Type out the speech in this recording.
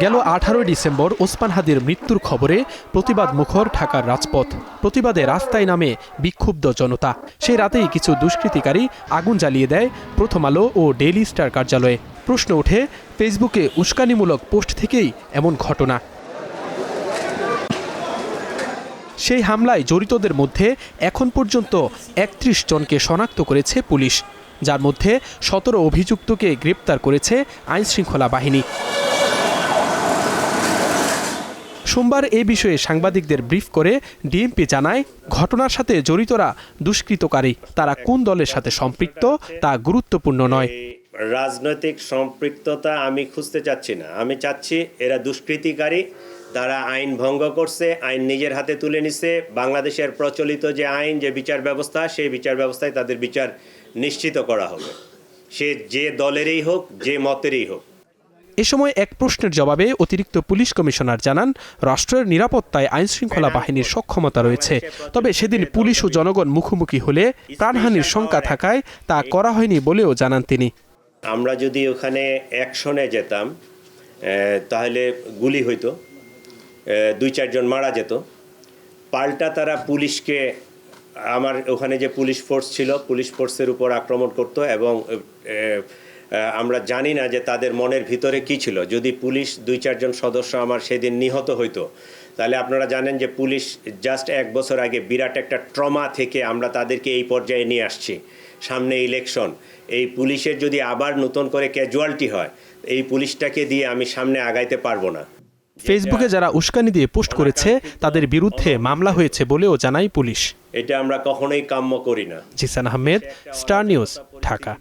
গেল 18 ডিসেম্বর ওসমান হাদির মৃত্যুর খবরে প্রতিবাদ মুখর ঢাকার রাজপথ। প্রতিবাদে রাস্তায় নামে বিক্ষুব্ধ জনতা। সেই রাতেই কিছু দুষ্কৃতিকারী আগুন জ্বালিয়ে দেয় প্রথম আলো ও ডেইলি স্টার কার্যালয়ে। প্রশ্ন ওঠে, ফেসবুকে উস্কানিমূলক পোস্ট থেকেই এমন ঘটনা? সেই হামলায় জড়িতদের মধ্যে এখন পর্যন্ত ৩১ জনকে শনাক্ত করেছে পুলিশ, যার মধ্যে ১৭ অভিযুক্তকে গ্রেপ্তার করেছে আইনশৃঙ্খলা বাহিনী। সোমবার এ বিষয়ে সাংবাদিকদের ব্রিফ করে ডিএমপি জানায়, ঘটনার সাথে জড়িতরা দুষ্কৃতকারী। তারা কোন দলের সাথে সম্পৃক্ত তা গুরুত্বপূর্ণ নয়। রাজনৈতিক সম্পৃক্ততা আমি খুঁজতে চাচ্ছি না। আমি চাচ্ছি এরা দুষ্কৃতিকারী, তারা আইন ভঙ্গ করছে, আইন নিজের হাতে তুলে নিছে। বাংলাদেশের প্রচলিত যে আইন, যে বিচার ব্যবস্থা, সেই বিচার ব্যবস্থায় তাদের বিচার নিশ্চিত করা হবে, সে যে দলেরই হোক, যে মতেরই হোক। এ সময় এক প্রশ্নের জবাবে অতিরিক্ত পুলিশ কমিশনার জানান, রাষ্ট্রের নিরাপত্তায় আইনশৃঙ্খলা বাহিনীর সক্ষমতা রয়েছে। তবে সেদিন পুলিশ ও জনগণ মুখোমুখি হলে প্রাণহানির শঙ্কা থাকায় তা করা হয়নি বলেও জানান তিনি। আমরা যদি ওখানে অ্যাকশনে যেতাম তাহলে গুলি হইতো, ২-৪ জন মারা যেত। পাল্টা তারা পুলিশকে, আমার ওখানে যে পুলিশ ফোর্স ছিল, পুলিশ ফোর্সের উপর আক্রমণ করত এবং আমরা জানি না যে তাদের মনের ভিতরে কি ছিল। যদি পুলিশ ২-৪ জন সদস্য আমার সেদিন নিহত হইতো, তাহলে আপনারা জানেন যে পুলিশ জাস্ট ১ বছর আগে বিরাট একটা ট্রমা থেকে আমরা তাদেরকে এই পর্যায়ে নিয়ে আসছি। সামনে ইলেকশন, এই পুলিশের যদি আবার নতুন করে ক্যাজুয়ালিটি হয়, এই পুলিশটাকে দিয়ে আমি সামনে আগাইতে পারবো না। ফেসবুকে যারা উস্কানি দিয়ে পোস্ট করেছে তাদের বিরুদ্ধে মামলা হয়েছে বলেও জানায় পুলিশ। এটা আমরা কখনোই কাম্য করি না। Zisan Ahmed, Star News, Dhaka.